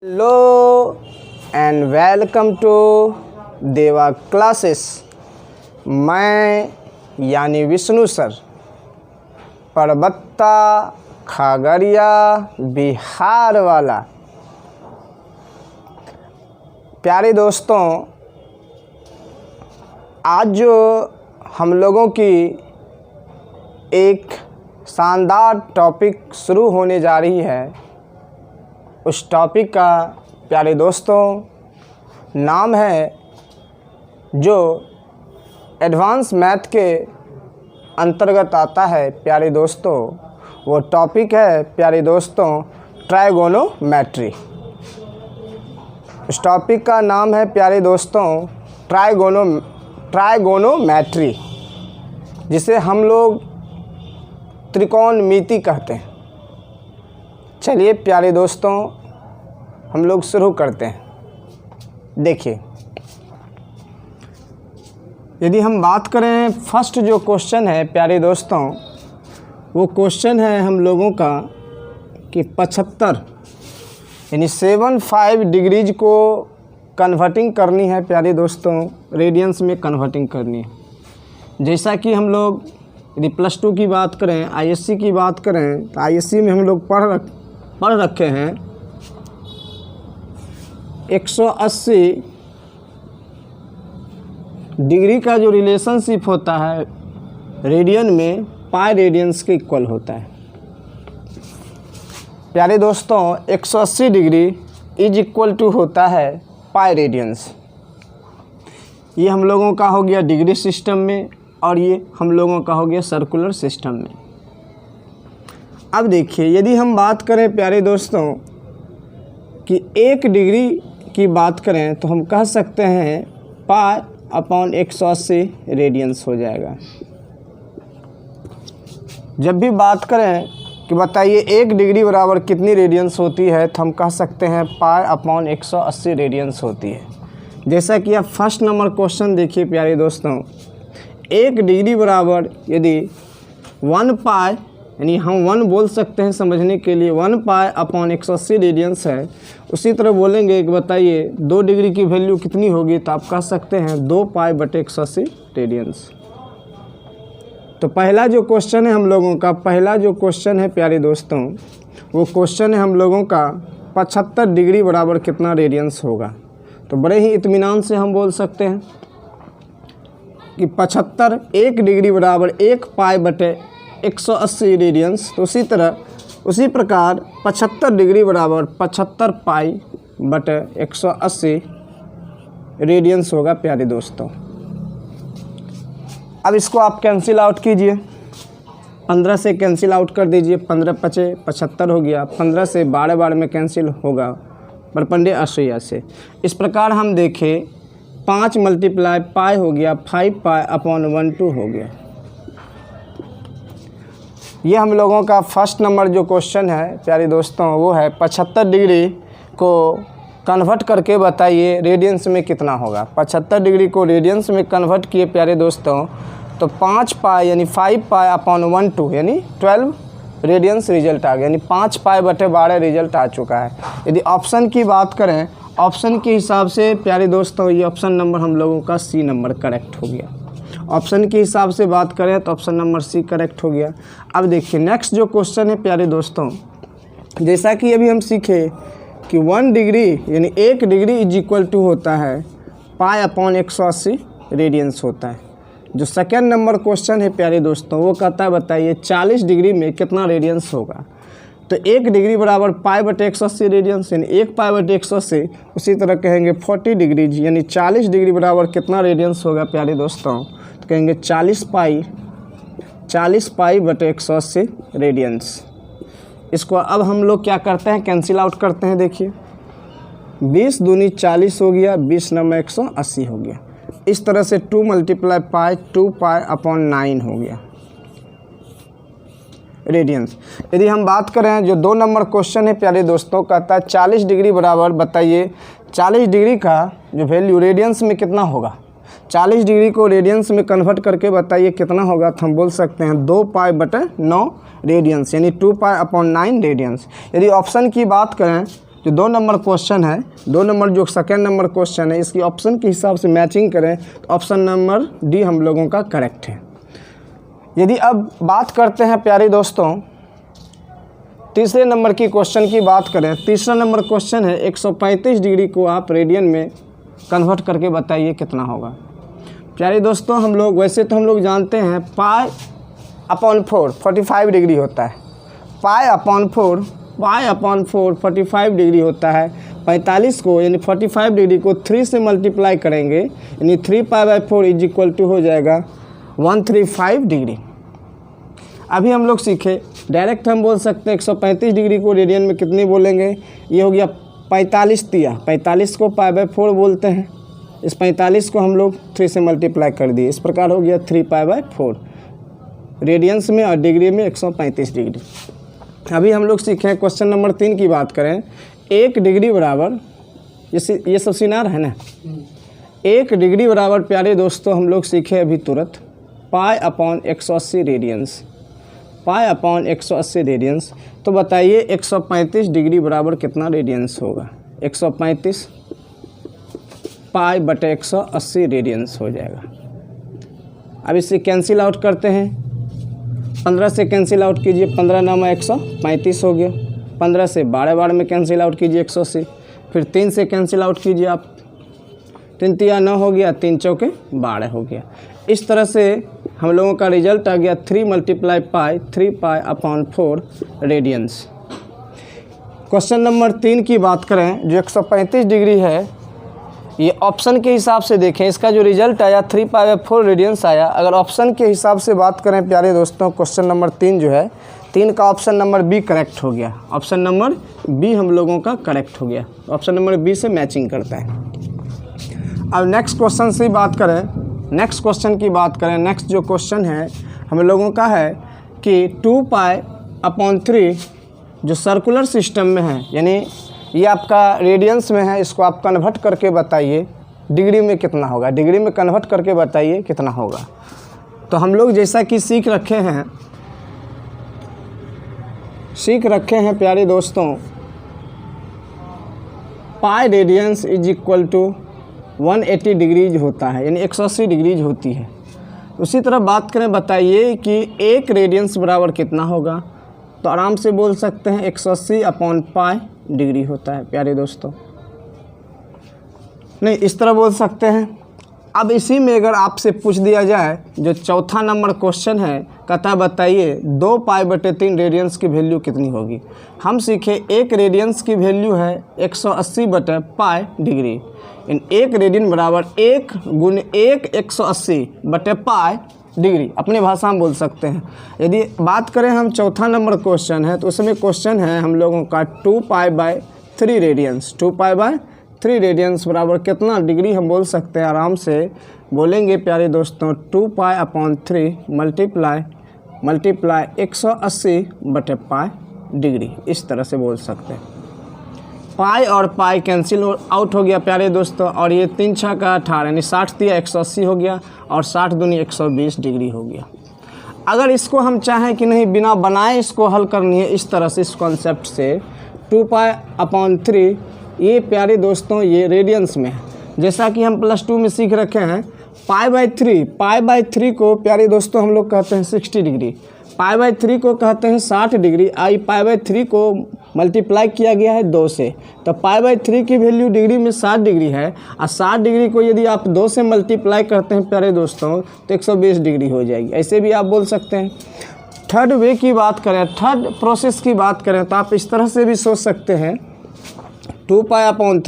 Hello and welcome to देवा classes. मैं यानी विष्णु सर, परबत्ता खगड़िया बिहार वाला। प्यारे दोस्तों, आज जो हम लोगों की एक शानदार टॉपिक शुरू होने जा रही है, उस टॉपिक का प्यारे दोस्तों नाम है, जो एडवांस मैथ के अंतर्गत आता है प्यारे दोस्तों, वो टॉपिक है प्यारे दोस्तों ट्राइगोनोमेट्री। इस टॉपिक का नाम है प्यारे दोस्तों ट्राइगोनोमेट्री, जिसे हम लोग त्रिकोणमिति कहते हैं। चलिए प्यारे दोस्तों, हम लोग शुरू करते हैं। देखिए, यदि हम बात करें फर्स्ट जो क्वेश्चन है प्यारे दोस्तों, वो क्वेश्चन है हम लोगों का कि 75 यानी 75 डिग्रीज को कन्वर्टिंग करनी है प्यारे दोस्तों, रेडियंस में कन्वर्टिंग करनी है। जैसा कि हम लोग यदि +2 की बात करें, आईएससी की बात करें, तो आईएससी में हम लोग पढ़ रखे हैं 180 डिग्री का जो रिलेशनशिप होता है रेडियन में, पाई रेडियंस के इक्वल होता है। प्यारे दोस्तों, 180 डिग्री इज इक्वल टू होता है पाई रेडियंस। ये हम लोगों का हो गया डिग्री सिस्टम में, और ये हम लोगों का हो गया सर्कुलर सिस्टम में। अब देखिए, यदि हम बात करें प्यारे दोस्तों कि 1 डिग्री की बात करें, तो हम कह सकते हैं पाई अपॉन 180 रेडियंस हो जाएगा। जब भी बात करें कि बताइए 1 डिग्री बराबर कितनी रेडियंस होती है, तो हम कह सकते हैं पाई अपॉन 180 रेडियंस होती है। जैसा कि आप फर्स्ट नंबर क्वेश्चन देखिए प्यारे दोस्तों, 1 डिग्री बराबर यदि 1 पाई, यानी हम 1 बोल सकते हैं समझने के लिए, 1 पाई अपॉन 180 रेडियंस है। उसी तरह बोलेंगे कि बताइए 2 डिग्री की वैल्यू कितनी होगी, तो आप कह सकते हैं 2 पाई बटे 180 रेडियंस। तो पहला जो क्वेश्चन है हम लोगों का, पहला जो क्वेश्चन है प्यारे दोस्तों, वो क्वेश्चन है हम लोगों का 75 डिग्री बराबर कितना रेडियंस होगा। तो बड़े ही इत्मीनान से हम बोल सकते हैं कि 75 1 डिग्री बराबर 1 पाई बटे 180 रेडियंस। तो उसी प्रकार 75 डिग्री बराबर 75 पाई बटे 180 रेडियंस होगा प्यारे दोस्तों। अब इसको आप कैंसिल आउट कीजिए, 15 से कैंसिल आउट कर दीजिए, 15 × 5 = 75 हो गया। 15 से 12 बार में कैंसिल होगा परपेंडिकुलर आश्रया से। इस प्रकार हम देखें 5 × पाई हो गया 5 पाई अपॉन 12 हो गया। ये हम लोगों का फर्स्ट नंबर जो क्वेश्चन है प्यारे दोस्तों, वो है 75 डिग्री को कन्वर्ट करके बताइए रेडियंस में कितना होगा। 75 डिग्री को रेडियंस में कन्वर्ट किए प्यारे दोस्तों, तो 5 पाई यानी 5 पाई अपॉन 12 यानी 12 रेडियंस रिजल्ट आ गया, यानी 5 पाई बटे 12 रिजल्ट आ चुका है। यदि ऑप्शन की बात करें, ऑप्शन के हिसाब से प्यारे दोस्तों, ये ऑप्शन नंबर हम लोगों का सी नंबर करेक्ट हो गया। ऑप्शन के हिसाब से बात करें तो ऑप्शन नंबर सी करेक्ट हो गया। अब देखिए नेक्स्ट जो क्वेश्चन है प्यारे दोस्तों, जैसा कि अभी हम सीखे कि 1 डिग्री यानी 1 डिग्री इज इक्वल टू होता है पाई अपॉन 180 रेडियंस होता है। जो सेकेंड नंबर क्वेश्चन है प्यारे दोस्तों, वो कहता है बताइए 40 डिग्री में कितना रेडियंस होगा। तो 1 डिग्री बराबर पाई बटे 180 रेडियंस, यानी 1 पाई बटे 180। उसी तरह कहेंगे 40 डिग्रीज यानी 40 डिग्री बराबर कितना रेडियंस होगा प्यारे दोस्तों, तो कहेंगे 40 पाई बटे 180 रेडियंस। इसको अब हम लोग क्या करते हैं, कैंसिल आउट करते हैं। देखिए 20 दूनी 40 हो गया, 20 9 180 हो गया। इस तरह से 2 × पाई 2 पाई अपॉन 9 हो गया रेडियंस। यदि हम बात करें जो 2 नंबर क्वेश्चन है प्यारे दोस्तों, कहता है 40 डिग्री बराबर बताइए 40 डिग्री का जो वैल्यू रेडियंस में कितना होगा। 40 डिग्री को रेडियंस में कन्वर्ट करके बताइए कितना होगा, तो हम बोल सकते हैं 2 पाई बटे 9 रेडियंस यानी 2 पाई अपॉन 9 रेडियंस। यदि ऑप्शन की बात करें जो 2 नंबर क्वेश्चन है, 2 नंबर जो सेकेंड नंबर क्वेश्चन है, इसकी ऑप्शन के हिसाब से मैचिंग करें तो ऑप्शन नंबर डी हम लोगों का करेक्ट है। यदि अब बात करते हैं प्यारे दोस्तों तीसरे नंबर की क्वेश्चन की बात करें, तीसरा नंबर क्वेश्चन है 135 डिग्री को आप रेडियन में कन्वर्ट करके बताइए कितना होगा। प्यारे दोस्तों हम लोग वैसे तो हम लोग जानते हैं पाई अपॉन 4 45 डिग्री होता है, पाई अपॉन 4 45 डिग्री होता है। 45 को यानी 45 डिग्री को 3 से मल्टीप्लाई करेंगे यानी 3 pi by 4 is equal to हो जाएगा 135 डिग्री। अभी हम लोग सीखे डायरेक्ट हम बोल सकते हैं 135 डिग्री को रेडियन में कितनी बोलेंगे, ये हो गया 45 दिया, 45 को पाई बाई 4 बोलते हैं, इस 45 को हम लोग 3 से मल्टीप्लाई कर दिए, इस प्रकार हो गया 3 पाई बाई 4 रेडियंस में और डिग्री में 135 डिग्री। अभी हम लोग सीखे क्वेश्चन नंबर 3 की बात करें, 1 डिग्री बराबर ये सब सीनार है ना, 1 डिग्री बराबर प्यारे दोस्तों हम लोग सीखे अभी तुरंत pi upon 180 radians, pi upon 180 radians. तो बताइए 135 डिग्री बराबर कितना रेडियंस होगा, 135 पाई बटे 180 रेडियंस हो जाएगा। अब इसे कैंसिल आउट करते हैं, 15 से कैंसिल आउट कीजिए, 15 नाम 135 हो गया, 15 से 12 में कैंसिल आउट कीजिए 180, फिर 3 से कैंसिल आउट कीजिए आप, 3 तिया 9 हो गया, 3 चौके 12 हो गया। इस तरह से हम लोगों का रिजल्ट आ गया 3 multiply pi 3 pi upon 4 radians. Question number 3 की बात करें जो 135 डिग्री है, ये ऑप्शन के हिसाब से देखें, इसका जो रिजल्ट आया 3 पाई बाई 4 रेडियंस आया। अगर ऑप्शन के हिसाब से बात करें प्यारे दोस्तों क्वेश्चन नंबर 3 जो है, 3 का ऑप्शन नंबर बी करेक्ट हो गया, ऑप्शन नंबर बी हम लोगों का करेक्ट हो गया, ऑप्शन नंबर बी से मैचिंग करता है। अब नेक्स्ट क्वेश्चन से बात करें, नेक्स्ट क्वेश्चन की बात करें, नेक्स्ट जो क्वेश्चन है हम लोगों का है कि 2 पाई अपॉन 3 जो सर्कुलर सिस्टम में है, यानी ये आपका रेडियंस में है, इसको आप कन्वर्ट करके बताइए डिग्री में कितना होगा, डिग्री में कन्वर्ट करके बताइए कितना होगा। तो हम लोग जैसा कि सीख रखे हैं प्यारे दोस्तों, pi radians is equal to 180 degrees होता है, यानी 180 डिग्रीज होती है। उसी तरह बात करें, बताइए कि 1 रेडियंस बराबर कितना होगा, तो आराम से बोल सकते हैं 180 अपॉन पाई डिग्री होता है प्यारे दोस्तों, नहीं इस तरह बोल सकते हैं। अब इसी में अगर आपसे पूछ दिया जाए जो चौथा नंबर क्वेश्चन है, कहता बताइए 2 पाई बटे 3 रेडियंस की वैल्यू कितनी होगी। हम सीखे 1 रेडियंस की वैल्यू है 180 बटे पाई डिग्री, इन 1 रेडियन बराबर 1 गुने 1 180 बटे पाई डिग्री, अपनी भाषा में बोल सकते हैं। यदि बात करें हम चौथा नंबर क्वेश्चन है, तो उसमें क्वेश्चन है हम लोगों का 2 pi by 3 radians, 2 pi by 3 radians बराबर कितना डिग्री हम बोल सकते हैं, आराम से बोलेंगे प्यारे दोस्तों 2 पाई अपॉन 3 मल्टीप्लाई 180 बटे पाई डिग्री, इस तरह से बोल सकते हैं। पाई और पाई कैंसिल आउट हो गया प्यारे दोस्तों, और ये 3 6 का 18 यानी 60 दिया 180 हो गया, और 60 दूनी 120 डिग्री हो गया। अगर इसको हम चाहें कि नहीं बिना बनाए इसको हल करनी है इस तरह से, इस कॉन्सेप्ट से 2 पाई अपॉन 3, ये प्यारे दोस्तों ये रेडियंस में है, जैसा कि हम +2 में सीख रखे हैं। पाई बाई 3 को प्यारे दोस्तों हम लोग कहते हैं 60 डिग्री, पाई बाई 3 को कहते हैं 60 डिग्री। आई पाई बाई 3 को मल्टीप्लाई किया गया है 2 से, तो पाई बाई 3 की वैल्यू डिग्री में 60 डिग्री है, और 60 डिग्री को यदि आप 2 से मल्टीप्लाई करते हैं प्यारे दोस्तों तो 120 डिग्री हो जाएगी, ऐसे भी आप बोल सकते हैं। थर्ड वे की बात करें, थर्ड प्रोसेस की बात करें, तो आप इस तरह से भी सोच सकते हैं 2 पाई अपॉन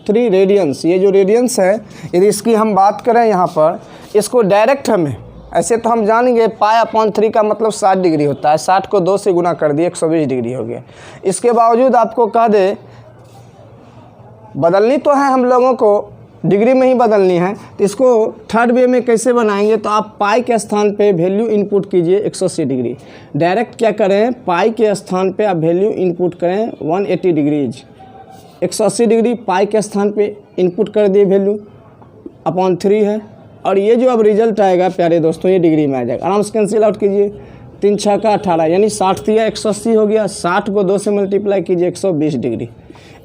3 रेडियंस, ये जो रेडियंस है यदि इसकी हम बात करें यहाँ पर, इसको डायरेक्ट हमें ऐसे तो हम जानेंगे पाई अपॉन 3 का मतलब 60 डिग्री होता है, 60 को 2 से गुना कर दिए 120 डिग्री हो गया। इसके बावजूद आपको कह दे बदलनी तो है हम लोगों को, डिग्री में ही बदलनी है, तो इसको थर्ड वे में कैसे बनाएंगे, तो आप पाई के स्थान पे वैल्यू इनपुट कीजिए 180 डिग्री। डायरेक्ट क्या करें, पाई के स्थान पे आप वैल्यू इनपुट करें 180 डिग्रीज, 180 डिग्री पाई के स्थान पे इनपुट कर दिए वैल्यू अपॉन 3 है, और ये जो अब रिजल्ट आएगा प्यारे दोस्तों ये डिग्री में आ जाएगा। आराम से कैंसिल आउट कीजिए, 3 6 का 18 यानी 60 दिया 180 हो गया। 60 को 2 से मल्टीप्लाई कीजिए 120 डिग्री।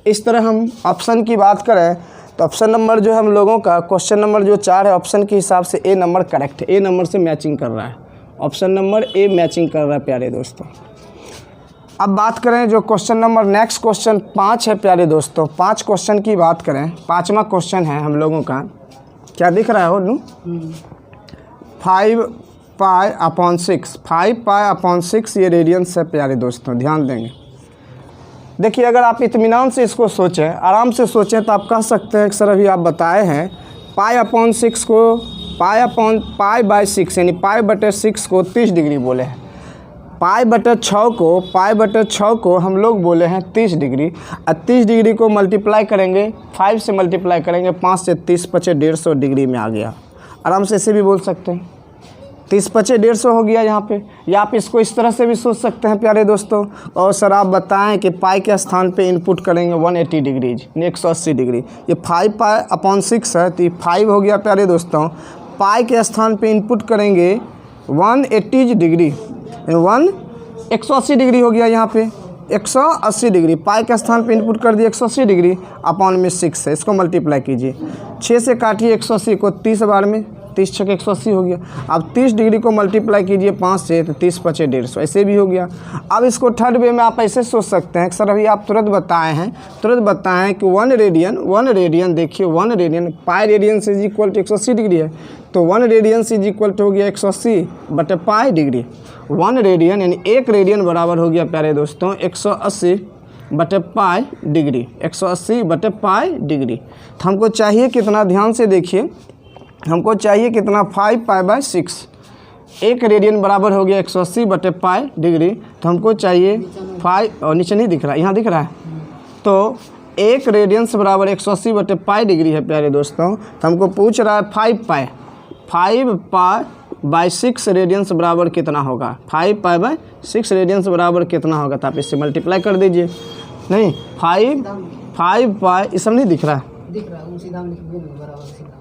इस तरह हम ऑप्शन की बात करें तो ऑप्शन नंबर जो है हम लोगों का क्वेश्चन नंबर जो 4 है ऑप्शन के हिसाब से ए नंबर करेक्ट है, ए नंबर से मैचिंग कर रहा है। ऑप्शन नंबर ए मैचिंग कर रहा है प्यारे दोस्तों। अब बात करें जो क्वेश्चन नंबर नेक्स्ट क्वेश्चन 5 है प्यारे दोस्तों। 5 क्वेश्चन की बात करें, 5वां क्वेश्चन है हम लोगों का, क्या दिख रहा है हो 5 पाई अपॉन 6, 5 पाई अपॉन 6 ये रेडियंस है प्यारे दोस्तों, ध्यान देंगे। देखिए अगर आप इत्मीनान से इसको सोचें, आराम से सोचें तो आप कह सकते हैं कि सर अभी आप बताए हैं पाई अपॉन 6 को पाई बाई 6 यानी पाई बटे 6 को 30 डिग्री बोले हैं। पाई बटे 6 को हम लोग बोले हैं 30 डिग्री। और 30 डिग्री को मल्टीप्लाई करेंगे 5 से मल्टीप्लाई करेंगे 5 से 30 पचे 150 डिग्री में आ गया। आराम से ऐसे भी बोल सकते हैं 30 पचे 150 हो गया यहाँ पे। या आप इसको इस तरह से भी सोच सकते हैं प्यारे दोस्तों। और सर आप बताएं कि पाई के स्थान पे इनपुट करेंगे 180 डिग्रीज 180 डिग्री। ये 5 पाई अपॉन 6 है तो ये 5 हो गया प्यारे दोस्तों। पाई के स्थान पे इनपुट करेंगे 180 डिग्री, 180 डिग्री हो गया यहाँ पे 180 डिग्री। पाई के स्थान पे इनपुट कर दिए 180 डिग्री अपॉन में 6 है, इसको मल्टीप्लाई कीजिए 6 से काटिए 180 को 30 बार में, 30 छक 180 हो गया। अब 30 डिग्री को मल्टीप्लाई कीजिए 5 से तो 30 पचे 150 ऐसे भी हो गया। अब इसको थर्ड वे में आप ऐसे सोच सकते हैं कि सर अभी आप तुरंत बताए हैं कि 1 रेडियन देखिए 1 radian pi radians is equal to 180 degree है, तो 1 रेडियंस इज इक्वल टू हो गया 180 बटे पाई डिग्री। 1 रेडियन यानी 1 रेडियन बराबर हो गया प्यारे दोस्तों 180 बटे पाई डिग्री, 180 बटे पाई डिग्री। तो हमको चाहिए कितना, ध्यान से देखिए, हमको चाहिए कितना 5 पाई बाई 6। 1 रेडियन बराबर हो गया 180 बटे पाई डिग्री। तो हमको चाहिए 5, और नीचे नहीं दिख रहा, यहाँ दिख रहा है। तो 1 रेडियंस बराबर 180 बटे पाई डिग्री है प्यारे दोस्तों। तो हमको पूछ रहा है 5 पाई बाई 6 रेडियंस बराबर कितना होगा। 5 पाई बाई 6 रेडियंस बराबर कितना होगा, तो आप इससे मल्टीप्लाई कर दीजिए। नहीं 5 पाई ये सब नहीं दिख रहा है,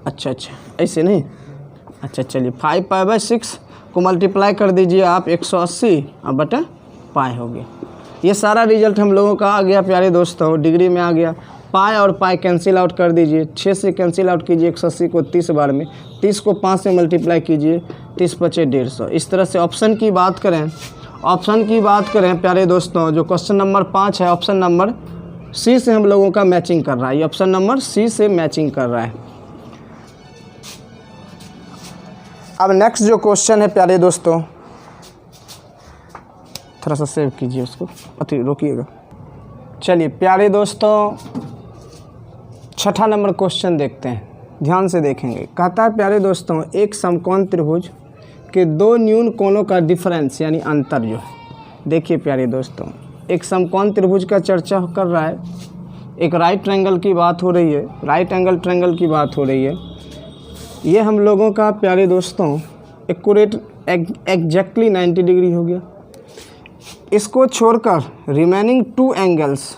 अच्छा ऐसे नहीं, अच्छा चलिए 5 पाई बाई 6 को मल्टीप्लाई कर दीजिए आप 180 और बटे पाई हो गया। ये सारा रिजल्ट हम लोगों का आ गया प्यारे दोस्तों, डिग्री में आ गया। पाई और पाई कैंसिल आउट कर दीजिए, 6 से कैंसिल आउट कीजिए 180 को 30 बार में, 30 को 5 से मल्टीप्लाई कीजिए 30 पचे 150। इस तरह से ऑप्शन की बात करें प्यारे दोस्तों, जो क्वेश्चन नंबर 5 है ऑप्शन नंबर सी से हम लोगों का मैचिंग कर रहा है। ये ऑप्शन नंबर सी से मैचिंग कर रहा है। अब नेक्स्ट जो क्वेश्चन है प्यारे दोस्तों, थोड़ा सा सेव कीजिए उसको, अति रोकिएगा। चलिए प्यारे दोस्तों 6ठा नंबर क्वेश्चन देखते हैं, ध्यान से देखेंगे। कहता है प्यारे दोस्तों एक समकोण त्रिभुज के 2 न्यून कोणों का डिफरेंस यानी अंतर जो है, देखिए प्यारे दोस्तों एक समकोण त्रिभुज का चर्चा कर रहा है। एक राइट ट्रायंगल की बात हो रही है, राइट एंगल ट्रायंगल की बात हो रही है। ये हम लोगों का प्यारे दोस्तों एक्यूरेट एग्जैक्टली 90 डिग्री हो गया। इसको छोड़कर रिमेनिंग 2 एंगल्स,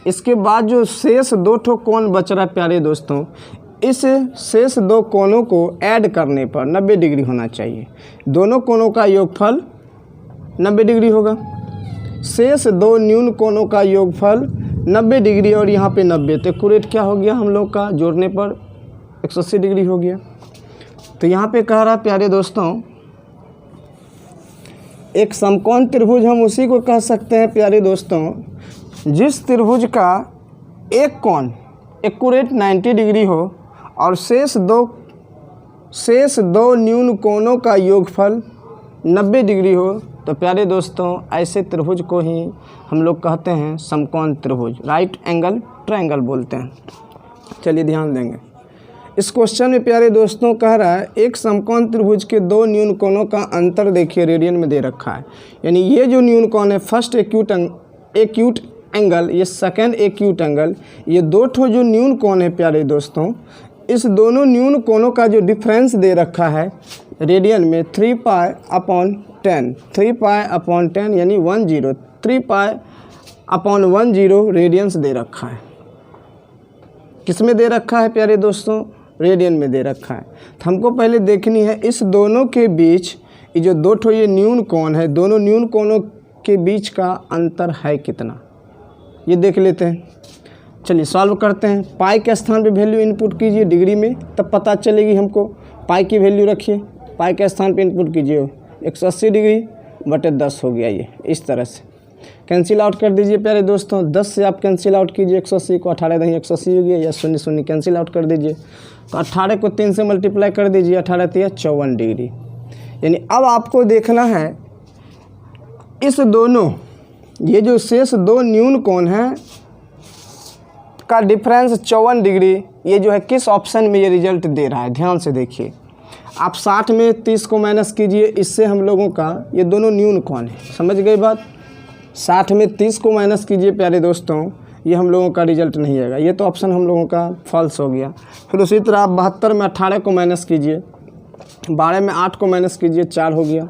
इसके बाद जो शेष 2 ठो कोण बच रहा है प्यारे दोस्तों, इस शेष 2 कोणों को ऐड करने पर 90 डिग्री होना चाहिए। दोनों कोणों का योगफल 90 डिग्री होगा। शेष 2 न्यून कोणों का योगफल 90 डिग्री और यहाँ पे 90, तो एक्यूरेट क्या हो गया हम लोग का, जोड़ने पर 180 डिग्री हो गया। तो यहाँ पे कह रहा है प्यारे दोस्तों एक समकोण त्रिभुज हम उसी को कह सकते हैं प्यारे दोस्तों जिस त्रिभुज का एक कोण एक्यूरेट 90 डिग्री हो और शेष दो न्यून कोणों का योगफल 90 डिग्री हो। तो प्यारे दोस्तों ऐसे त्रिभुज को ही हम लोग कहते हैं समकोण त्रिभुज, राइट एंगल ट्रायंगल बोलते हैं। चलिए ध्यान देंगे। इस क्वेश्चन में प्यारे दोस्तों कह रहा है एक समकोण त्रिभुज के 2 न्यून कोणों का अंतर देखिए रेडियन में दे रखा है। यानी ये जो न्यून कोण है फर्स्ट एक्यूट एंगल, ये सेकंड एक्यूट एंगल, ये 2 ठो जो न्यून कोण है प्यारे दोस्तों, इस दोनों न्यून कोणों का जो डिफरेंस दे रखा है रेडियन में 3 पाई अपॉन 10 यानी 10, 3 पाई अपॉन 10 रेडियंस दे रखा है। किस में दे रखा है प्यारे दोस्तों, रेडियन में दे रखा है। तो हमको पहले देखनी है इस दोनों के बीच ये जो दो ठो ये न्यून कोण है, दोनों न्यून कोणों के बीच का अंतर है कितना, ये देख लेते हैं। चलिए सॉल्व करते हैं। पाई के स्थान पे वैल्यू इनपुट कीजिए डिग्री में, तब पता चलेगी हमको। पाई की वैल्यू रखिए, पाई के स्थान पे इनपुट कीजिए 180 डिग्री बटे 10 हो गया ये, इस तरह से कैंसिल आउट कर दीजिए प्यारे दोस्तों। 10 से आप कैंसिल आउट कीजिए 180 को, 18 दही 180 हो गया, या 0 0 कैंसिल आउट कर दीजिए। तो 18 को 3 से मल्टीप्लाई कर दीजिए, 18 3 54 डिग्री। यानी अब आपको देखना है इस दोनों, ये जो शेष दो न्यून कोण हैं का डिफरेंस 54 डिग्री, ये जो है किस ऑप्शन में ये रिजल्ट दे रहा है, ध्यान से देखिए। आप 60 में 30 को माइनस कीजिए, इससे हम लोगों का ये दोनों न्यून कोण है, समझ गए बात। 60 में 30 को माइनस कीजिए प्यारे दोस्तों, ये हम लोगों का रिजल्ट नहीं आएगा, ये तो ऑप्शन हम लोगों का फॉल्स हो गया। फिर उसी तरह आप 72 में 18 को माइनस कीजिए, 12 में 8 को माइनस कीजिए 4 हो गया,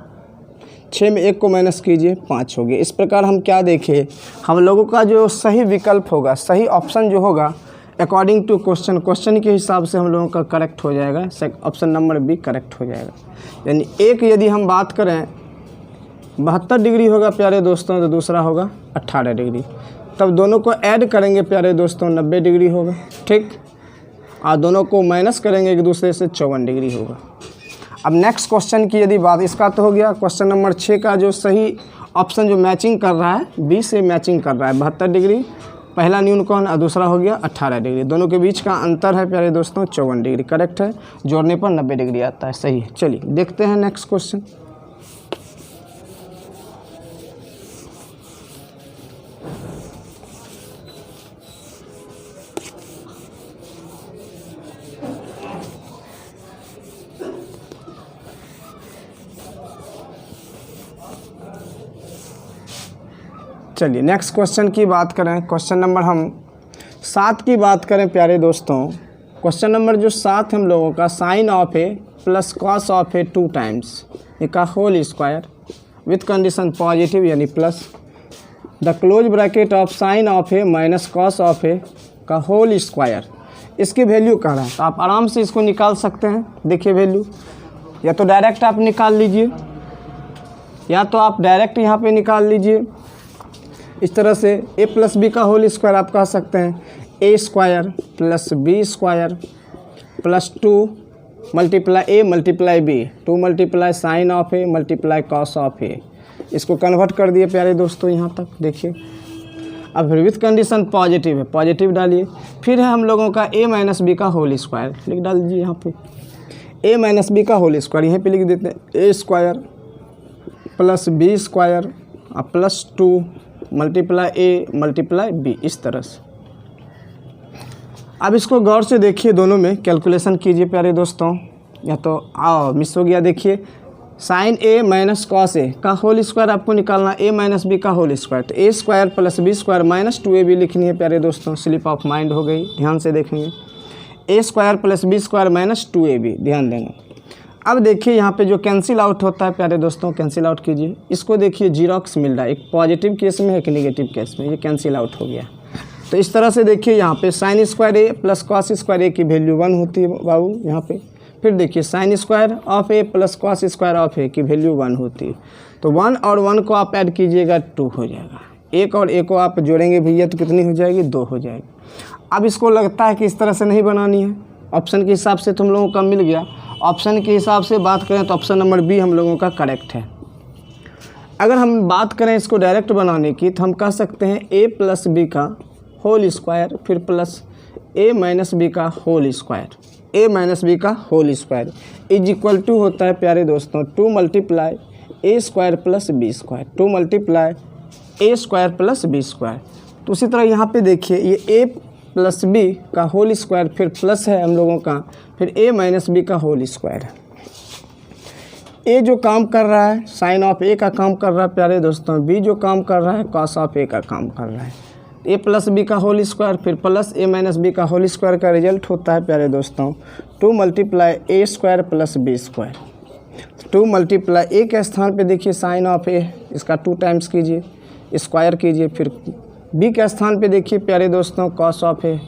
6 में 1 को माइनस कीजिए 5 हो गया। इस प्रकार हम क्या देखें, हम लोगों का जो सही विकल्प होगा, सही ऑप्शन जो होगा अकॉर्डिंग टू क्वेश्चन के हिसाब से हम लोगों का करेक्ट हो जाएगा, ऑप्शन नंबर बी करेक्ट हो जाएगा। यानी एक यदि हम बात करें 72 डिग्री होगा प्यारे दोस्तों, तो दूसरा होगा 18 डिग्री, तब दोनों को ऐड करेंगे प्यारे दोस्तों 90 डिग्री होगा, ठीक। और दोनों को माइनस करेंगे एक दूसरे से 54 डिग्री होगा। अब नेक्स्ट क्वेश्चन की यदि बात, इसका तो हो गया क्वेश्चन नंबर 6 का जो सही ऑप्शन जो मैचिंग कर रहा है, बी से मैचिंग कर रहा है। 72 डिग्री पहला न्यून कोण और दूसरा हो गया 18 डिग्री, दोनों के बीच का अंतर है प्यारे दोस्तों 54 डिग्री, करेक्ट है। जोड़ने पर 90 डिग्री आता है, सही है। चलिए देखते हैं नेक्स्ट क्वेश्चन। चलिए नेक्स्ट क्वेश्चन की बात करें, क्वेश्चन नंबर हम 7 की बात करें प्यारे दोस्तों। क्वेश्चन नंबर जो 7 हम लोगों का, sine of A plus cos of A 2 times का whole square with condition positive यानी plus the close bracket of sine of A minus cos of A का होल स्क्वायर, इसकी वैल्यू कह रहा है। तो आप आराम से इसको निकाल सकते हैं। देखिए वैल्यू या तो डायरेक्ट आप निकाल लीजिए, या तो आप डायरेक्ट यहाँ पे निकाल लीजिए इस तरह से। ए प्लस बी का होल स्क्वायर आप कह सकते हैं A square plus B square plus 2 multiply A multiply B, 2 multiply sine of A multiply cos of A. इसको कन्वर्ट कर दिए प्यारे दोस्तों यहाँ तक, देखिए। अब फिर विथ कंडीशन पॉजिटिव है, पॉजिटिव डालिए। फिर है हम लोगों का ए माइनस बी का होल स्क्वायर, लिख डाल दीजिए यहाँ पे ए माइनस बी का होल स्क्वायर, यहीं पे लिख देते हैं A square plus B square और plus 2 multiply A multiply B, इस तरह से। अब इसको गौर से देखिए, दोनों में कैलकुलेशन कीजिए प्यारे दोस्तों। या तो मिस हो गया, देखिए sine A minus cos A का होल स्क्वायर आपको निकालना, ए माइनस बी का होल स्क्वायर, तो A square plus B square minus 2ab लिखनी है प्यारे दोस्तों। स्लिप ऑफ माइंड हो गई, ध्यान से देखेंगे। A square plus B square minus 2ab, ध्यान देंगे। अब देखिए यहाँ पे जो कैंसिल आउट होता है प्यारे दोस्तों, कैंसिल आउट कीजिए। इसको देखिए जीरोक्स मिल रहा है, एक पॉजिटिव केस में एक नेगेटिव केस में, ये कैंसिल आउट हो गया। तो इस तरह से देखिए यहाँ पे साइन स्क्वायर ए प्लस कॉस स्क्वायर ए की वैल्यू 1 होती है बाबू यहाँ पे। फिर देखिए sine square of A plus cos square of A की वैल्यू 1 होती है। तो 1 और 1 को आप ऐड कीजिएगा 2 हो जाएगा। 1 और 1 को आप जोड़ेंगे भैया तो कितनी हो जाएगी, 2 हो जाएगी। अब इसको लगता है कि इस तरह से नहीं बनानी है, ऑप्शन के हिसाब से तो हम लोगों का मिल गया। ऑप्शन के हिसाब से बात करें तो ऑप्शन नंबर बी हम लोगों का करेक्ट है। अगर हम बात करें इसको डायरेक्ट बनाने की, तो हम कह सकते हैं ए प्लस बी का होल स्क्वायर फिर प्लस ए माइनस बी का whole square, A minus B का whole square is equal to होता है प्यारे दोस्तों 2 multiply A square plus B square, 2 multiply A square plus B square. तो उसी तरह यहाँ पे देखिए ये ए प्लस बी का होल स्क्वायर फिर प्लस है हम लोगों का, फिर ए माइनस बी का होल स्क्वायर है। ए जो काम कर रहा है साइन ऑफ ए का काम कर रहा है प्यारे दोस्तों, बी जो काम कर रहा है कॉस ऑफ ए का काम कर रहा है। ए प्लस बी का होल स्क्वायर फिर प्लस ए माइनस बी का होल स्क्वायर का रिजल्ट होता है प्यारे दोस्तों 2 multiply A square plus B square. 2 multiply A के स्थान पे देखिए साइन ऑफ ए, इसका 2 टाइम्स कीजिए, स्क्वायर कीजिए। फिर बी के स्थान पे देखिए प्यारे दोस्तों कॉस ऑफ ए,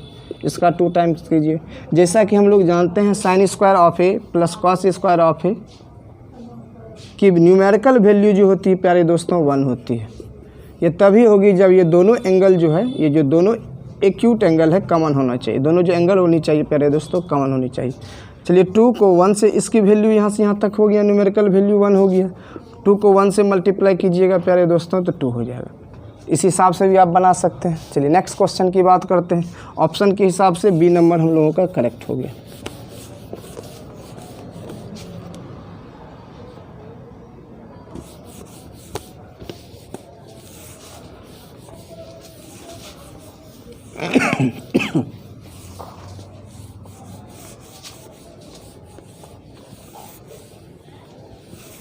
इसका 2 टाइम्स कीजिए। जैसा कि हम लोग जानते हैं sine square of A plus cos square of A कि न्यूमेरिकल वैल्यू जो होती है प्यारे दोस्तों 1 होती है। ये तभी होगी जब ये दोनों एंगल जो है, ये जो दोनों एक्यूट एंगल है कॉमन होना चाहिए, दोनों जो एंगल होनी चाहिए प्यारे दोस्तों कॉमन होनी चाहिए। चलिए 2 को 1 से इसकी वैल्यू यहाँ से यहाँ तक हो गया, न्यूमेरिकल वैल्यू 1 हो गया। 2 को 1 से मल्टीप्लाई कीजिएगा प्यारे दोस्तों तो 2 हो जाएगा। इस हिसाब से भी आप बना सकते हैं। चलिए नेक्स्ट क्वेश्चन की बात करते हैं। ऑप्शन के हिसाब से बी नंबर हम लोगों का करेक्ट हो गया।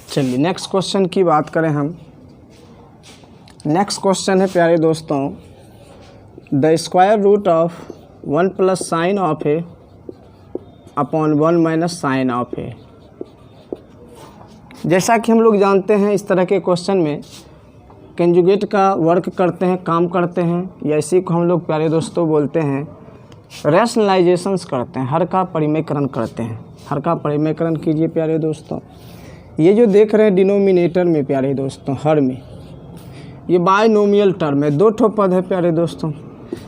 चलिए नेक्स्ट क्वेश्चन की बात करें हम। नेक्स्ट क्वेश्चन है प्यारे दोस्तों, the square root of 1 plus sine of A upon 1 minus sine of A. जैसा कि हम लोग जानते हैं इस तरह के क्वेश्चन में कंजुगेट का वर्क करते हैं, काम करते हैं, या इसी को हम लोग प्यारे दोस्तों बोलते हैं रैशनलाइजेशंस करते हैं, हर का परिमेयकरण करते हैं। हर का परिमेयकरण कीजिए प्यारे दोस्तों। ये जो देख रहे हैं डिनोमिनेटर में प्यारे दोस्तों, हर में ये बायनोमियल टर्म है, 2 ठो पद है प्यारे दोस्तों।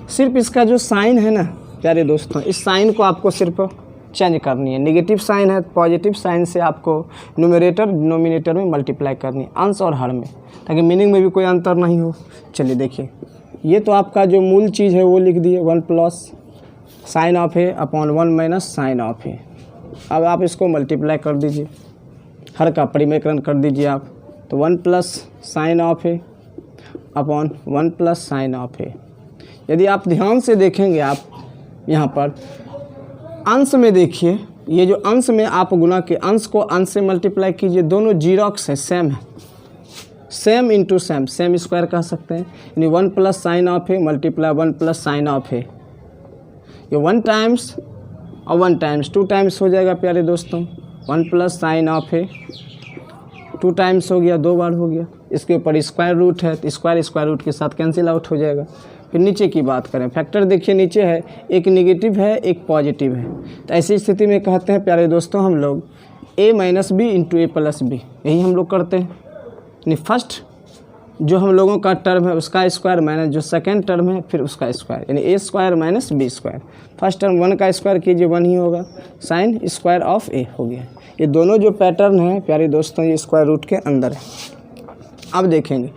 सिर्फ इसका जो साइन है ना प्यारे दोस्तों, इस साइन को आपको सिर्फ चेंज करनी है। नेगेटिव साइन है, पॉजिटिव साइन से आपको न्यूमरेटर डिनोमिनेटर में मल्टीप्लाई करनी है, अंश और हर में, ताकि मीनिंग में भी कोई अंतर नहीं हो। चलिए देखिए, ये तो आपका जो मूल चीज़ है वो लिख दिए 1 plus sine of A upon 1 minus sine of A. अब आप इसको मल्टीप्लाई कर दीजिए, हर का परिमेयकरण कर दीजिए आप। तो 1 plus sine of A upon 1 plus sine of A. यदि आप ध्यान से देखेंगे, आप यहाँ पर अंश में देखिए, ये जो अंश में आप गुना के अंश को अंश से मल्टीप्लाई कीजिए, दोनों जीरोक्स है, सेम है, same into same, same square कह सकते हैं। यानी 1 plus sine of A multiply 1 plus sine of A. ये 1 टाइम्स और 1 टाइम्स 2 टाइम्स हो जाएगा प्यारे दोस्तों। 1 plus sine of A 2 times हो गया, 2 बार हो गया। इसके ऊपर स्क्वायर रूट है तो स्क्वायर रूट के साथ कैंसिल आउट हो जाएगा। फिर नीचे की बात करें, फैक्टर देखिए नीचे है, एक नेगेटिव है एक पॉजिटिव है। तो ऐसी स्थिति में कहते हैं प्यारे दोस्तों हम लोग a minus B into A plus B, यही हम लोग करते हैं। यानी फर्स्ट जो हम लोगों का टर्म है उसका स्क्वायर माइनस जो सेकेंड टर्म है फिर उसका स्क्वायर, यानी A square minus B square. First term 1 का स्क्वायर कीजिए 1 ही होगा, साइन स्क्वायर ऑफ ए हो गया। ये दोनों जो पैटर्न है प्यारे दोस्तों ये स्क्वायर रूट के अंदर है। अब देखेंगे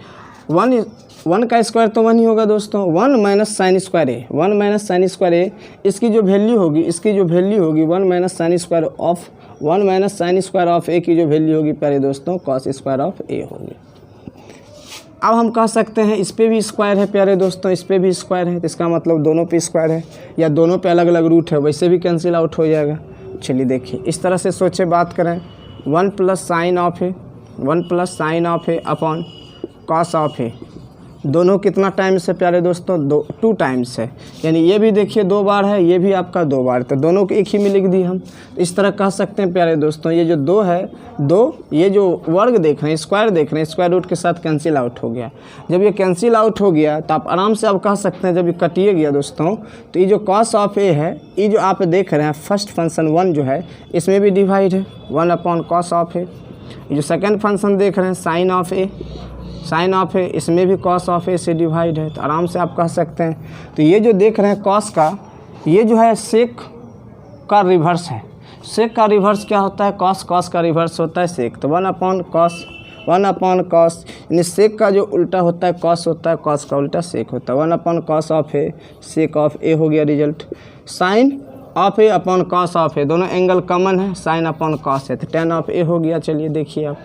1 का स्क्वायर तो 1 ही होगा दोस्तों, 1 minus sine square A, 1 minus sine square A, इसकी जो वैल्यू होगी 1 minus sine square of 1 minus sine square of A की जो वैल्यू होगी प्यारे दोस्तों कॉस स्क्वायर ऑफ ए होगी। अब हम कह सकते हैं इस पे भी स्क्वायर है प्यारे दोस्तों, इस पे भी स्क्वायर है, तो इसका मतलब दोनों पे स्क्वायर है, या दोनों पे अलग अलग रूट है, वैसे भी कैंसिल आउट हो जाएगा। चलिए देखिए इस तरह से सोचे बात करें, 1 plus sine of A 1 plus sine of A upon cos of A, दोनों कितना टाइम्स है प्यारे दोस्तों 2 टाइम्स है। यानी ये भी देखिए 2 बार है, ये भी आपका 2 बार, तो दोनों को एक ही में लिख दिए हम। तो इस तरह कह सकते हैं प्यारे दोस्तों ये जो 2 है 2, ये जो वर्ग देख रहे हैं स्क्वायर देख रहे हैं स्क्वायर रूट के साथ कैंसिल आउट हो गया। जब ये कैंसिल आउट हो गया तो आप आराम से आप कह सकते हैं जब ये कटिए गया दोस्तों, तो ये जो कॉस ऑफ ए है, ये जो आप देख रहे हैं फर्स्ट फंक्शन 1 जो है इसमें भी डिवाइड है 1 अपॉन कॉस ऑफ ए। ये जो सेकेंड फंक्शन देख रहे हैं साइन ऑफ ए, इसमें भी कॉस ऑफ ए से डिवाइड है, तो आराम से आप कह सकते हैं। तो ये जो देख रहे हैं कॉस का, ये जो है सेक का रिवर्स है। सेक का रिवर्स क्या होता है? कॉस का रिवर्स होता है सेक। तो 1 अपॉन कॉस, यानी सेक का जो उल्टा होता है कॉस होता है, कॉस का उल्टा सेक होता है। 1 upon cos of A, sec of A हो गया result. Sine of A upon cos of A, दोनों एंगल कॉमन है, साइन अपॉन कॉस है, तो टेन ऑफ ए हो गया। चलिए देखिए आप,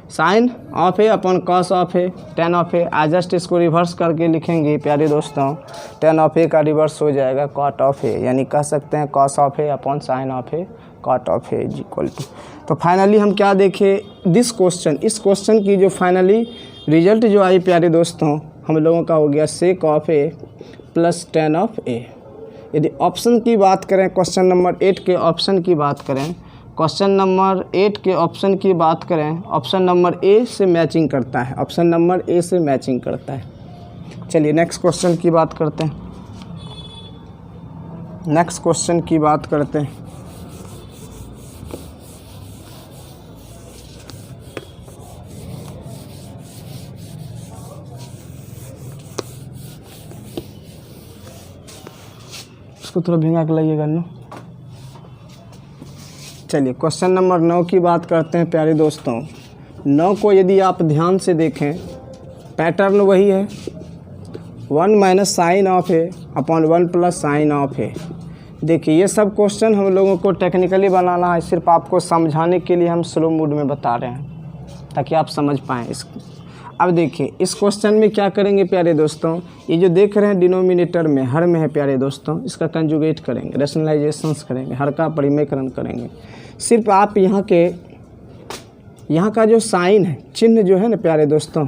sine of A upon cos of A, tan of A. आज जस्ट इसको रिवर्स करके लिखेंगे प्यारे दोस्तों, टेन ऑफ ए का रिवर्स हो जाएगा कॉट ऑफ ए, यानी कह सकते हैं cos of A upon sine of A cot of A is equal to. तो फाइनली हम क्या देखें, इस क्वेश्चन की जो फाइनली रिजल्ट जो आई प्यारे दोस्तों हम लोगों का हो गया sec of A plus tan of A. यदि ऑप्शन की बात करें, क्वेश्चन नंबर 8 के ऑप्शन की बात करें, क्वेश्चन नंबर 8 के ऑप्शन की बात करें, ऑप्शन नंबर ए से मैचिंग करता है, ऑप्शन नंबर ए से मैचिंग करता है। चलिए नेक्स्ट क्वेश्चन की बात करते हैं, नेक्स्ट क्वेश्चन की बात करते हैं। उसको थोड़ा भिंगा के लाइएगा ना। चलिए क्वेश्चन नंबर 9 की बात करते हैं प्यारे दोस्तों। 9 को यदि आप ध्यान से देखें, पैटर्न वही है, 1 minus sine of A upon 1 plus sine of A. देखिए ये सब क्वेश्चन हम लोगों को टेक्निकली बनाना है, सिर्फ आपको समझाने के लिए हम स्लो मूड में बता रहे हैं ताकि आप समझ पाएँ इस। अब देखिए इस क्वेश्चन में क्या करेंगे प्यारे दोस्तों, ये जो देख रहे हैं डिनोमिनेटर में, हर में है प्यारे दोस्तों, इसका कंजुगेट करेंगे, रैशनलाइजेशंस करेंगे, हर का परिमेयकरण करेंगे। सिर्फ आप यहाँ का जो साइन है, चिन्ह जो है ना प्यारे दोस्तों,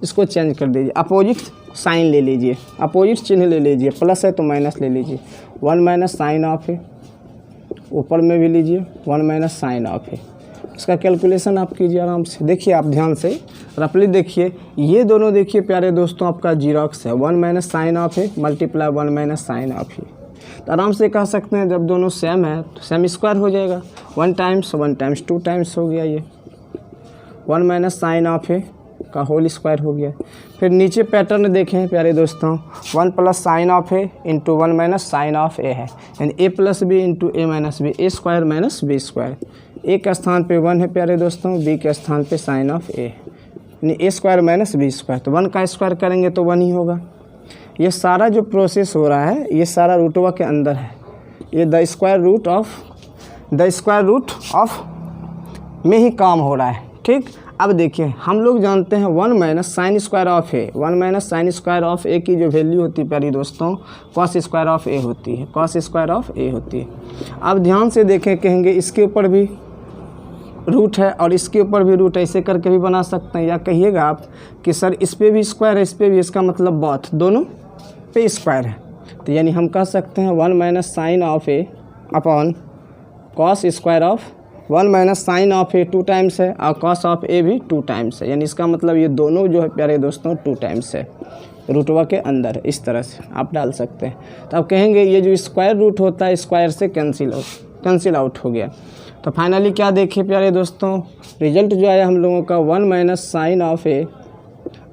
इसको चेंज कर दीजिए, अपोजिट साइन ले लीजिए, अपोजिट चिन्ह ले लीजिए, प्लस है तो माइनस ले लीजिए। 1 माइनस साइन ऑफ है, ऊपर में भी लीजिए 1 माइनस साइन ऑफ है। इसका कैलकुलेशन आप कीजिए आराम से। देखिए आप ध्यान से रफली देखिए, ये दोनों देखिए प्यारे दोस्तों आपका जीरोक्स है, 1 माइनस साइन ऑफ है मल्टीप्लाई 1 माइनस साइन ऑफ है। तो आराम से कह सकते हैं जब दोनों सेम है तो सेम स्क्वायर हो जाएगा, 1 टाइम्स 2 टाइम्स हो गया, ये 1 माइनस साइन ऑफ है का होल स्क्वायर हो गया। फिर नीचे पैटर्न देखें प्यारे दोस्तों, 1 plus sine of A into 1 minus sine of A है, यानी A plus B into A minus B, A square minus B square. A के स्थान पे 1 है प्यारे दोस्तों, बी के स्थान पे साइन ऑफ ए, यानी A square minus B square. तो 1 का स्क्वायर करेंगे तो 1 ही होगा। ये सारा जो प्रोसेस हो रहा है ये सारा रूटवा के अंदर है, ये द स्क्वायर रूट ऑफ में ही काम हो रहा है, ठीक। अब देखिए हम लोग जानते हैं 1 minus sine square of A, 1 minus sine square of A की जो वैल्यू होती है प्यारी दोस्तों, कॉस स्क्वायर ऑफ ए होती है, कॉस स्क्वायर ऑफ ए होती है। अब ध्यान से देखें, कहेंगे इसके ऊपर भी रूट है और इसके ऊपर भी रूट है, ऐसे करके भी बना सकते हैं। या कहिएगा आप कि सर इस पे भी स्क्वायर है, इस पे भी, इसका मतलब बोथ दोनों पे स्क्वायर है। तो यानी हम कह सकते हैं 1 minus sine of A upon cos square of 1 minus sine of A 2 times है और कॉस ऑफ ए भी 2 टाइम्स है, यानी इसका मतलब ये दोनों जो है प्यारे दोस्तों 2 टाइम्स है, रूटवा के अंदर। इस तरह से आप डाल सकते हैं। तो आप कहेंगे ये जो स्क्वायर रूट होता है स्क्वायर से कैंसिल आउट हो गया। तो फाइनली क्या देखिए प्यारे दोस्तों, रिजल्ट जो आया हम लोगों का 1 minus sine of A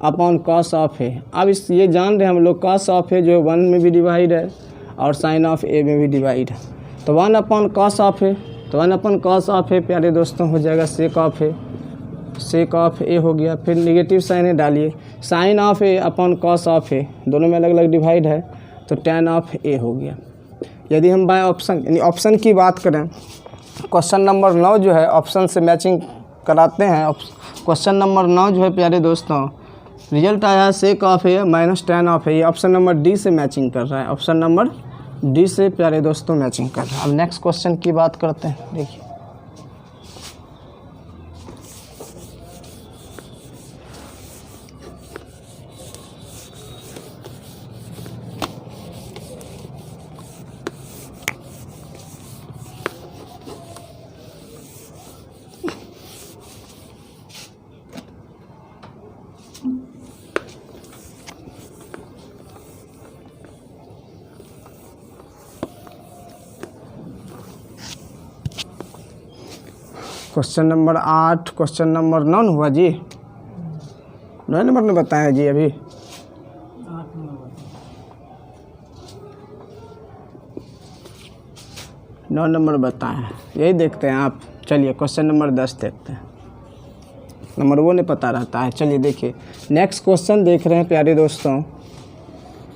upon cos of A. अब ये जान रहे हम लोग कॉस ऑफ ए जो 1 में भी डिवाइड है और साइन ऑफ ए में भी डिवाइड है। तो 1 अपॉन कॉस ऑफ ए, तो 1 अपॉन कॉस ऑफ ए प्यारे दोस्तों हो जाएगा सेक of A, sec of A हो गया। फिर निगेटिव साइन डालिए, sine of A upon cos of A, दोनों में अलग अलग डिवाइड है तो टैन ऑफ ए हो गया। यदि हम बाय ऑप्शन यानी ऑप्शन की बात करें, क्वेश्चन नंबर 9 जो है ऑप्शन से मैचिंग कराते हैं। क्वेश्चन नंबर 9 जो है प्यारे दोस्तों, रिजल्ट आया sec of A minus tan of A, ये ऑप्शन नंबर डी से मैचिंग कर रहा है, ऑप्शन नंबर डी से प्यारे दोस्तों मैचिंग कर रहा है। अब नेक्स्ट क्वेश्चन की बात करते हैं। देखिए क्वेश्चन नंबर 8, क्वेश्चन नंबर 9 हुआ जी, 9 नंबर ने बताया जी, अभी 9 नंबर बताया, यही देखते हैं आप। चलिए क्वेश्चन नंबर 10 देखते हैं, नंबर वो नहीं पता रहता है। चलिए देखिए नेक्स्ट क्वेश्चन देख रहे हैं प्यारे दोस्तों।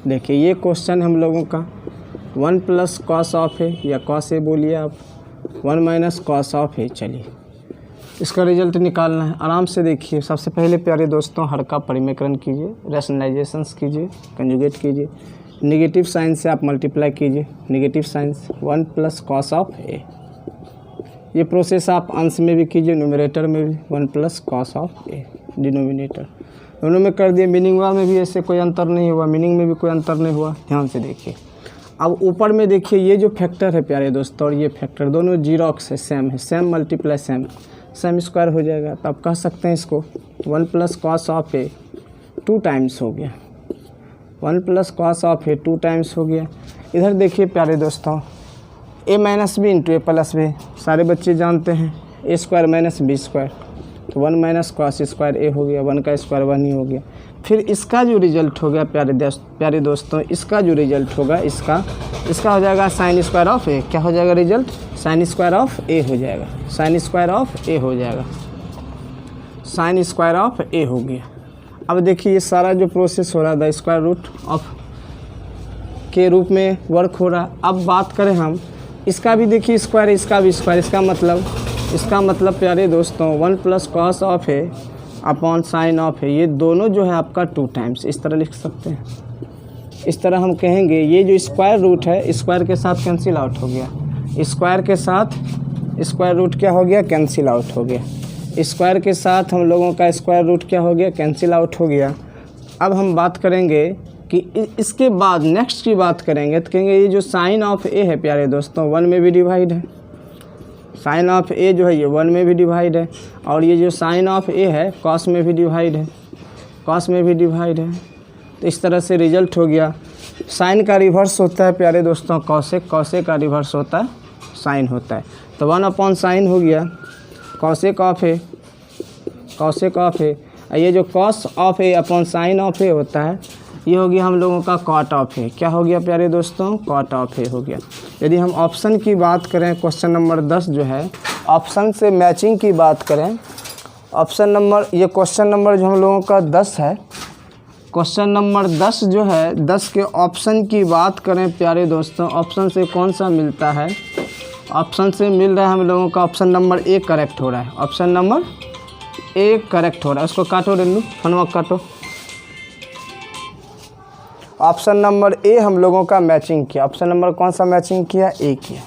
देखिए ये क्वेश्चन हम लोगों का 1 प्लस कॉस ऑफ है, या कॉस ए बोलिए आप, 1 माइनस कॉस ऑफ है। चलिए इसका रिजल्ट निकालना है। आराम से देखिए, सबसे पहले प्यारे दोस्तों हर का परिमेयकरण कीजिए, रैशनलाइजेशंस कीजिए, कंजुगेट कीजिए, नेगेटिव साइन से आप मल्टीप्लाई कीजिए, नेगेटिव साइन से 1 प्लस कॉस ऑफ ए। ये प्रोसेस आप अंश में भी कीजिए, न्यूमरेटर में भी 1 plus cos of A, denominator दोनों में कर दिए। मीनिंग में भी ऐसे कोई अंतर नहीं हुआ, मीनिंग में भी कोई अंतर नहीं हुआ, ध्यान से देखिए। अब ऊपर में देखिए ये जो फैक्टर है प्यारे दोस्तों और ये फैक्टर दोनों जीरोक्स है, सेम है, same multiply same, same square हो जाएगा। तो आप कह सकते हैं इसको 1 plus cos of A 2 times हो गया, 1 plus cos of A 2 times हो गया। इधर देखिए प्यारे दोस्तों ए minus B into A plus B, सारे बच्चे जानते हैं A square minus B square, तो 1 माइनस कॉस स्क्वायर ए हो गया, 1 का स्क्वायर 1 ही हो गया। फिर इसका जो रिजल्ट हो गया प्यारे दोस्तों, इसका जो रिजल्ट होगा इसका हो जाएगा साइन स्क्वायर ऑफ ए। क्या हो जाएगा result? Sign square of A हो जाएगा, साइन स्क्वायर ऑफ ए हो जाएगा, साइन स्क्वायर ऑफ ए हो गया। अब देखिए ये सारा जो प्रोसेस हो रहा है द स्क्वायर रूट ऑफ के रूप में वर्क हो रहा है। अब बात करें हम इसका भी, देखिए स्क्वायर, इसका भी स्क्वायर, इसका मतलब प्यारे दोस्तों 1 plus cos of A upon sine of है, ये दोनों जो है आपका 2 टाइम्स, इस तरह लिख सकते हैं। इस तरह हम कहेंगे ये जो स्क्वायर रूट है स्क्वायर के साथ कैंसिल आउट हो गया, स्क्वायर के साथ स्क्वायर रूट क्या हो गया? कैंसिल आउट हो गया। स्क्वायर के साथ हम लोगों का स्क्वायर रूट क्या हो गया? कैंसिल आउट हो गया। अब हम बात करेंगे कि इसके बाद नेक्स्ट की बात करेंगे तो कहेंगे ये जो साइन ऑफ ए है प्यारे दोस्तों 1 में भी डिवाइड है, साइन ऑफ ए जो है ये 1 में भी डिवाइड है, और ये जो साइन ऑफ ए है कॉस में भी डिवाइड है, कॉस में भी डिवाइड है। तो इस तरह से रिजल्ट हो गया। साइन का रिवर्स होता है प्यारे दोस्तों कॉसेक, कॉसेक का रिवर्स होता है साइन होता है। तो 1 अपॉन साइन हो गया cosec of A, cosec of A. ये जो cos of A upon sine of A होता है ये हो गया हम लोगों का कॉट ऑफ ए। क्या हो गया प्यारे दोस्तों? कॉट ऑफ ए हो गया। यदि हम ऑप्शन की बात करें, क्वेश्चन नंबर 10 जो है ऑप्शन से मैचिंग की बात करें, ऑप्शन नंबर, ये क्वेश्चन नंबर जो हम लोगों का 10 है, क्वेश्चन नंबर 10 जो है 10 के ऑप्शन की बात करें प्यारे दोस्तों, ऑप्शन से कौन सा मिलता है? ऑप्शन से मिल रहा है हम लोगों का ऑप्शन नंबर ए करेक्ट हो रहा है, ऑप्शन नंबर ए करेक्ट हो रहा है। उसको काटो रेनू, फनवा काटो। ऑप्शन नंबर ए हम लोगों का मैचिंग किया। ऑप्शन नंबर कौन सा मैचिंग किया? ए किया।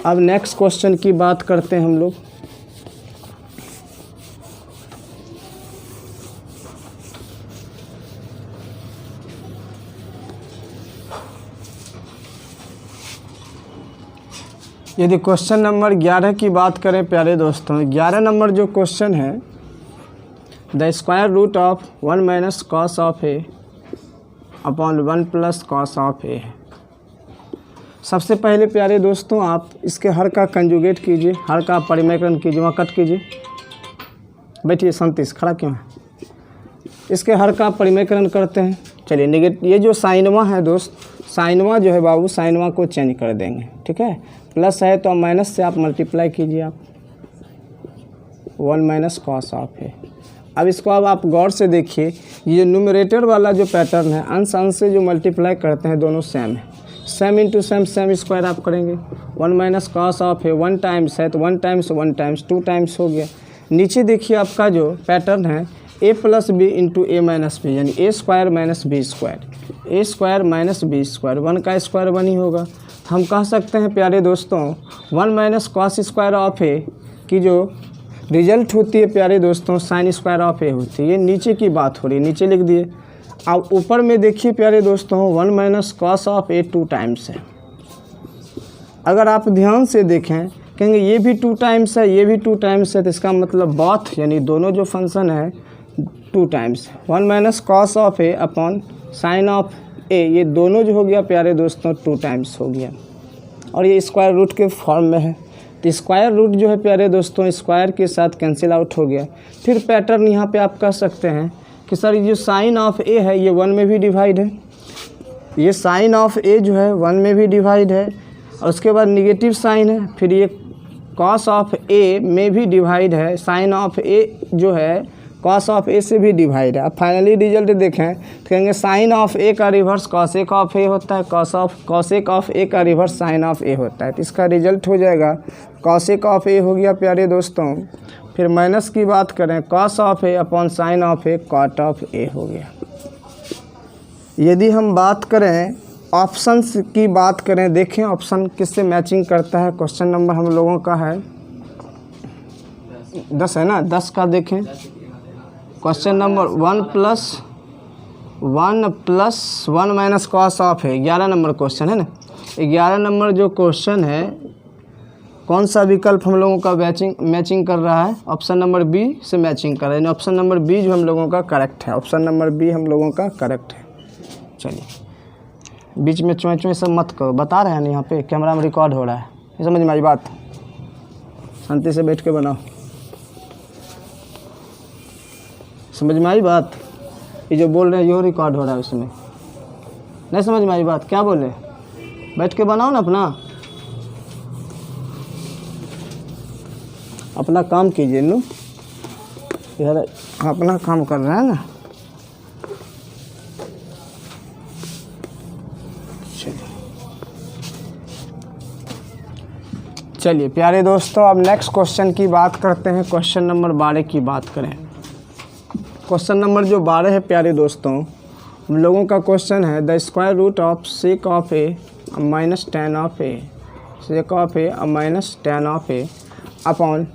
अब नेक्स्ट क्वेश्चन की बात करते हैं हम लोग। यदि क्वेश्चन नंबर 11 की बात करें प्यारे दोस्तों, 11 नंबर जो क्वेश्चन है the square root of 1 minus cos of A upon 1 plus cos of A है। सबसे पहले प्यारे दोस्तों आप इसके हर का कंजुगेट कीजिए, हर का परिमेयकरण कीजिए, वहाँ कट कीजिए। बैठिए संतीस, खड़ा क्यों है? इसके हर का परिमेयकरण करते हैं। चलिए नेगेटिव, ये जो साइनवा है दोस्त, साइनवा जो है बाबू, साइनवा को चेंज कर देंगे, ठीक है। प्लस है तो माइनस से आप मल्टीप्लाई कीजिए, आप 1 माइनस कॉस ऑफ है। अब इसको अब आप गौर से देखिए, ये न्यूमरेटर वाला जो पैटर्न है अंश अंश से जो मल्टीप्लाई करते हैं दोनों सेम है, same into same, same square आप करेंगे। 1 माइनस कॉस ऑफ है 1 टाइम्स है तो 1 टाइम्स 1 टाइम्स 2 टाइम्स हो गया। नीचे देखिए आपका जो पैटर्न है a plus B into A minus B, यानी A square minus B square, A square minus B square, 1 का स्क्वायर 1 ही होगा। हम कह सकते हैं प्यारे दोस्तों 1 minus cos square of A की जो रिजल्ट होती है प्यारे दोस्तों साइन स्क्वायर ऑफ ए होती है। ये नीचे की बात हो रही है, नीचे लिख दिए। अब ऊपर में देखिए प्यारे दोस्तों 1 minus cos of A 2 times है। अगर आप ध्यान से देखें कहेंगे ये भी 2 टाइम्स है, ये भी 2 टाइम्स है, तो इसका मतलब बोथ यानी दोनों जो फंक्शन है 2 times. 1 minus cos of A upon sine of A, ये दोनों जो हो गया प्यारे दोस्तों 2 टाइम्स हो गया, और ये स्क्वायर रूट के फॉर्म में है। तो स्क्वायर रूट जो है प्यारे दोस्तों स्क्वायर के साथ कैंसिल आउट हो गया। फिर पैटर्न यहाँ पे आप कह सकते हैं कि सर ये जो साइन ऑफ ए है ये 1 में भी डिवाइड है, ये साइन ऑफ ए जो है 1 में भी डिवाइड है, और उसके बाद निगेटिव साइन है, फिर ये कॉस ऑफ ए में भी डिवाइड है, साइन ऑफ ए जो है कॉस ऑफ ए से भी डिवाइड है। अब फाइनली रिजल्ट देखें तो कहेंगे साइन ऑफ ए का रिवर्स कॉसेक ऑफ ए होता है, कॉसेक ऑफ ए का रिवर्स साइन ऑफ ए होता है। तो इसका रिजल्ट हो जाएगा कॉसेक ऑफ ए हो गया प्यारे दोस्तों। फिर माइनस की बात करें cos of A upon sine of A, cot of A हो गया। यदि हम बात करें ऑप्शन की बात करें, देखें ऑप्शन किससे मैचिंग करता है। क्वेश्चन नंबर हम लोगों का है 10 है ना, 10 का देखें question number 1 plus 1 minus cos of है, 11 नंबर क्वेश्चन है ना। 11 नंबर जो क्वेश्चन है कौन सा विकल्प हम लोगों का मैचिंग कर रहा है? ऑप्शन नंबर बी से मैचिंग कर रहा है, ऑप्शन नंबर बी जो हम लोगों का करेक्ट है, ऑप्शन नंबर बी हम लोगों का करेक्ट है। चलिए बीच में चोए सब मत करो, बता रहे हैं ना यहाँ पे कैमरा में रिकॉर्ड हो रहा है, ये समझ में आई बात। शांति से बैठ के बनाओ। समझ में आई बात? ये जो बोल रहे हैं यो रिकॉर्ड हो रहा है उसमें, नहीं समझ में आई बात? क्या बोले? बैठ के बनाओ ना, अपना काम कीजिए। नो यार अपना काम कर रहे हैं ना। चलिए प्यारे दोस्तों, अब नेक्स्ट क्वेश्चन की बात करते हैं। क्वेश्चन नंबर 12 की बात करें। क्वेश्चन नंबर जो 12 है प्यारे दोस्तों, हम लोगों का क्वेश्चन है the square root of sec of A minus tan of A, sec of A minus tan of A upon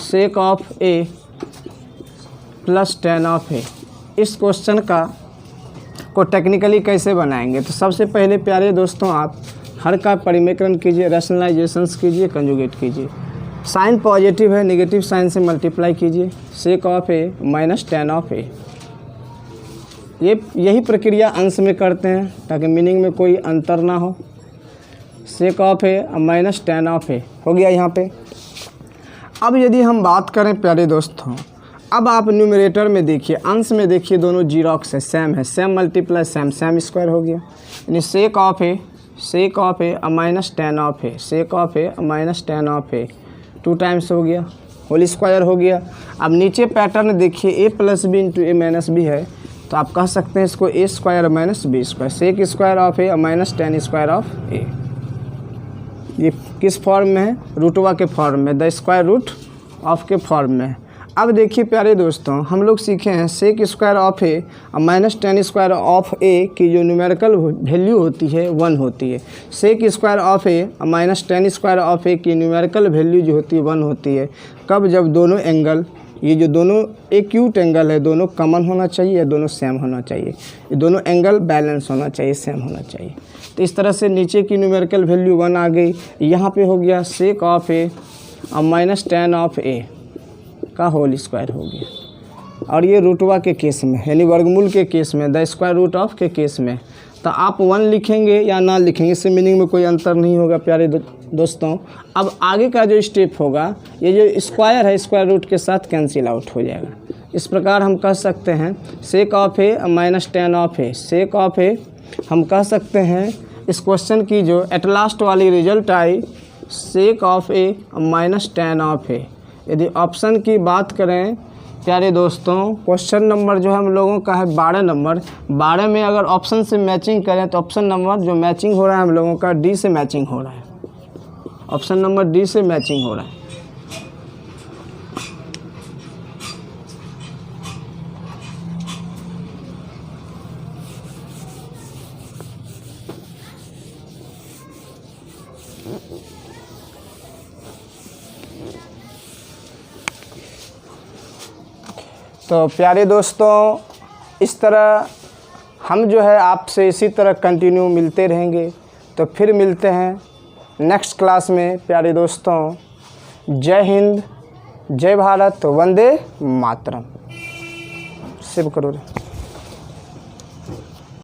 sec of A plus tan of A. इस क्वेश्चन को टेक्निकली कैसे बनाएंगे? तो सबसे पहले प्यारे दोस्तों आप हर का परिमेकरण कीजिए, रैशनलाइजेशंस कीजिए, कंजुगेट कीजिए। साइन पॉजिटिव है, नेगेटिव साइन से मल्टीप्लाई कीजिए। Sec of A minus tan of A, यही प्रक्रिया अंश में करते हैं ताकि मीनिंग में कोई अंतर ना हो। Sec of A minus tan of A हो गया यहाँ पे। अब यदि हम बात करें प्यारे दोस्तों, अब आप न्यूमरेटर में देखिए, अंश में देखिए, दोनों जीरोक्स है, सेम मल्टीप्लाई सेम स्क्वायर हो गया। यानी सेक of A minus tan of A, sec of A minus tan of A 2 times हो गया, होल स्क्वायर हो गया। अब नीचे पैटर्न देखिए, A plus B into A minus B है, तो आप कह सकते हैं इसको A square minus B square. Sec square of A minus tan square of A. ये किस फॉर्म में है? रूटवा के फॉर्म में, द स्क्वायर रूट ऑफ के फॉर्म में। अब देखिए प्यारे दोस्तों, हम लोग सीखे हैं sec square of A minus tan square of A की जो न्यूमेरिकल वैल्यू होती है 1 होती है। Sec square of A minus tan square of A की न्यूमेरिकल वैल्यू जो होती है 1 होती है। कब? जब दोनों एंगल, ये जो दोनों एक्यूट एंगल है, दोनों कॉमन होना चाहिए या दोनों सेम होना चाहिए। ये दोनों एंगल बैलेंस होना चाहिए, सेम होना चाहिए। तो इस तरह से नीचे की न्यूमेरिकल वैल्यू 1 आ गई। यहाँ पे हो गया sec of A minus tan of A का होल स्क्वायर हो गया। और ये रूटवा के केस में, यानी वर्गमूल के केस में, द स्क्वायर रूट ऑफ के केस में, तो आप 1 लिखेंगे या ना लिखेंगे, इससे मीनिंग में कोई अंतर नहीं होगा प्यारे दोस्तों। अब आगे का जो स्टेप होगा, ये जो स्क्वायर है स्क्वायर रूट के साथ कैंसिल आउट हो जाएगा। इस प्रकार हम कह सकते हैं sec of A minus tan of A, sec of A हम कह सकते हैं इस क्वेश्चन की जो एट लास्ट वाली रिजल्ट आई, sec of A minus tan of A. यदि ऑप्शन की बात करें प्यारे दोस्तों, क्वेश्चन नंबर जो है हम लोगों का है 12 नंबर। 12 में अगर ऑप्शन से मैचिंग करें तो ऑप्शन नंबर जो मैचिंग हो रहा है हम लोगों का डी से मैचिंग हो रहा है। ऑप्शन नंबर डी से मैचिंग हो रहा है। तो प्यारे दोस्तों, इस तरह हम जो है आपसे इसी तरह कंटिन्यू मिलते रहेंगे। तो फिर मिलते हैं नेक्स्ट क्लास में प्यारे दोस्तों। जय हिंद, जय भारत, वंदे मातरम। शिव करो।